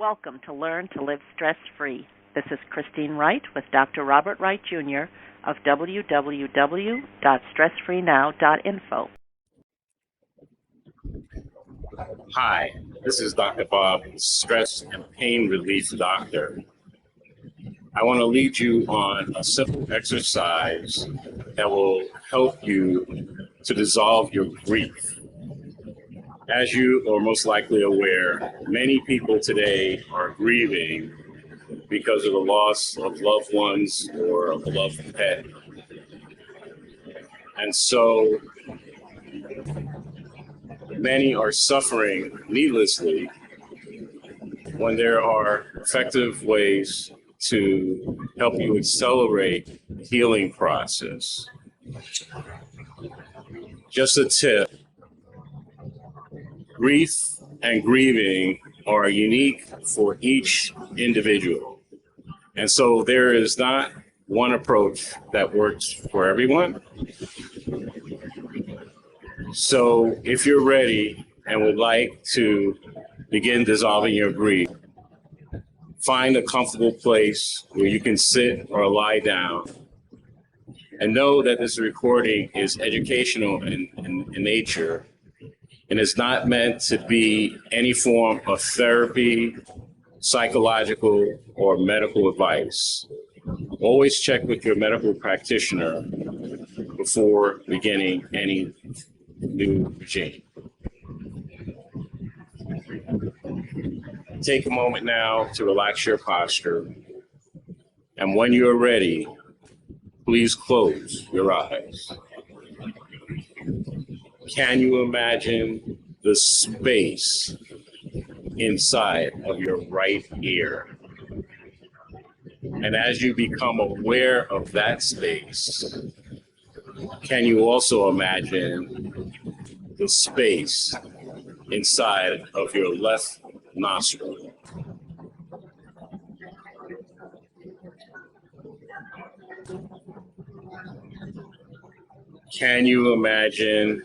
Welcome to Learn to Live Stress-Free. This is Christine Wright with Dr. Robert Wright Jr. of www.stressfreenow.info. Hi, this is Dr. Bob, Stress and Pain Relief Doctor. I want to lead you on a simple exercise that will help you to dissolve your grief. As you are most likely aware, many people today are grieving because of the loss of loved ones or a beloved pet. And so many are suffering needlessly when there are effective ways to help you accelerate the healing process. Just a tip. Grief and grieving are unique for each individual. And so there is not one approach that works for everyone. So if you're ready and would like to begin dissolving your grief, find a comfortable place where you can sit or lie down. And know that this recording is educational in nature. And it's not meant to be any form of therapy, psychological, or medical advice. Always check with your medical practitioner before beginning any new regime. Take a moment now to relax your posture. And when you're ready, please close your eyes. Can you imagine the space inside of your right ear? And as you become aware of that space, can you also imagine the space inside of your left nostril? Can you imagine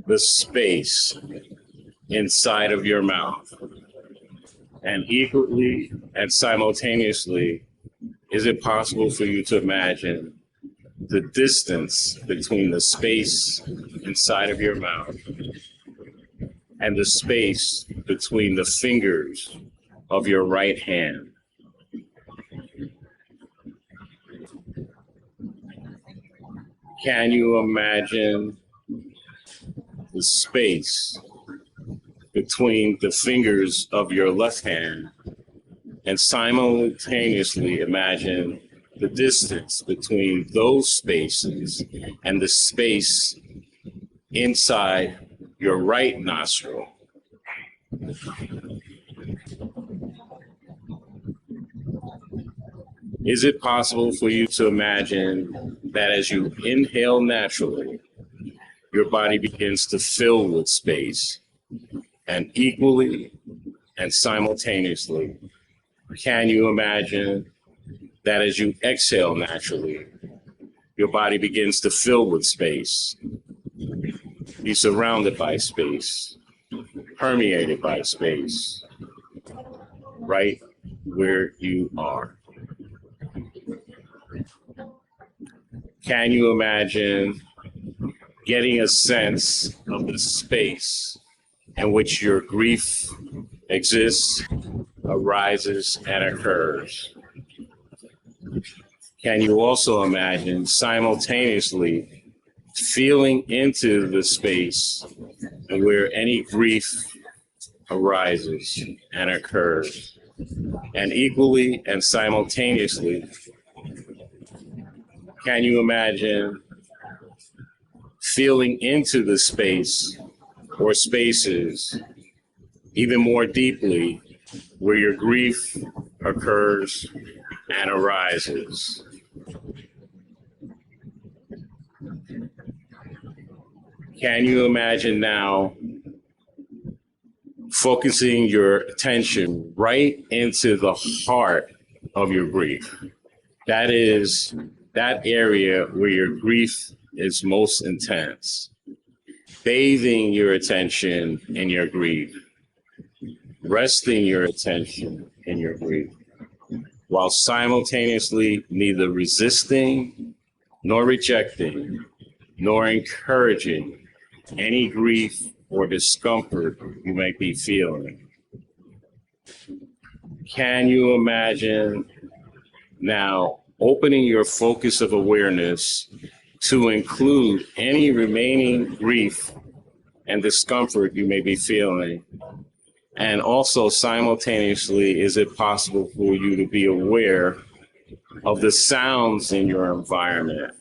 the space inside of your mouth? And equally and simultaneously, is it possible for you to imagine the distance between the space inside of your mouth and the space between the fingers of your right hand? Can you imagine the space between the fingers of your left hand and simultaneously imagine the distance between those spaces and the space inside your right nostril? Is it possible for you to imagine that as you inhale naturally, your body begins to fill with space, and equally and simultaneously, can you imagine that as you exhale naturally, your body begins to fill with space, be surrounded by space, permeated by space, right where you are? Can you imagine getting a sense of the space in which your grief exists, arises, and occurs? Can you also imagine simultaneously feeling into the space where any grief arises and occurs? And equally and simultaneously, can you imagine feeling into the space or spaces even more deeply where your grief occurs and arises? Can you imagine now focusing your attention right into the heart of your grief? That is that area where your grief is most intense. Bathing your attention in your grief. resting your attention in your breathing, while simultaneously neither resisting nor rejecting nor encouraging any grief or discomfort you may be feeling. Can you imagine now opening your focus of awareness to include any remaining grief and discomfort you may be feeling? And also simultaneously, is it possible for you to be aware of the sounds in your environment,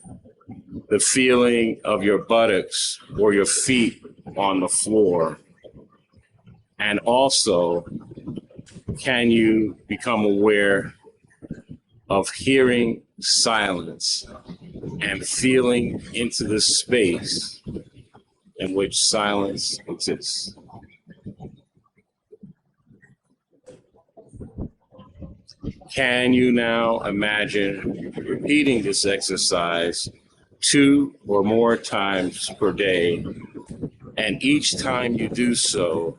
the feeling of your buttocks or your feet on the floor? And also, can you become aware of hearing silence and feeling into the space in which silence exists? Can you now imagine repeating this exercise 2 or more times per day? And each time you do so,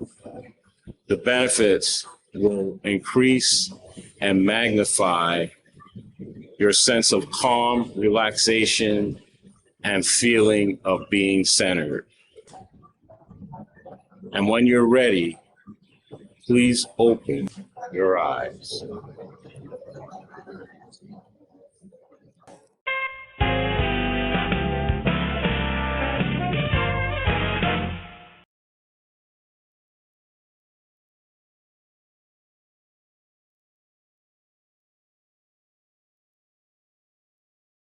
the benefits will increase and magnify your sense of calm, relaxation, and feeling of being centered. And when you're ready, please open your eyes.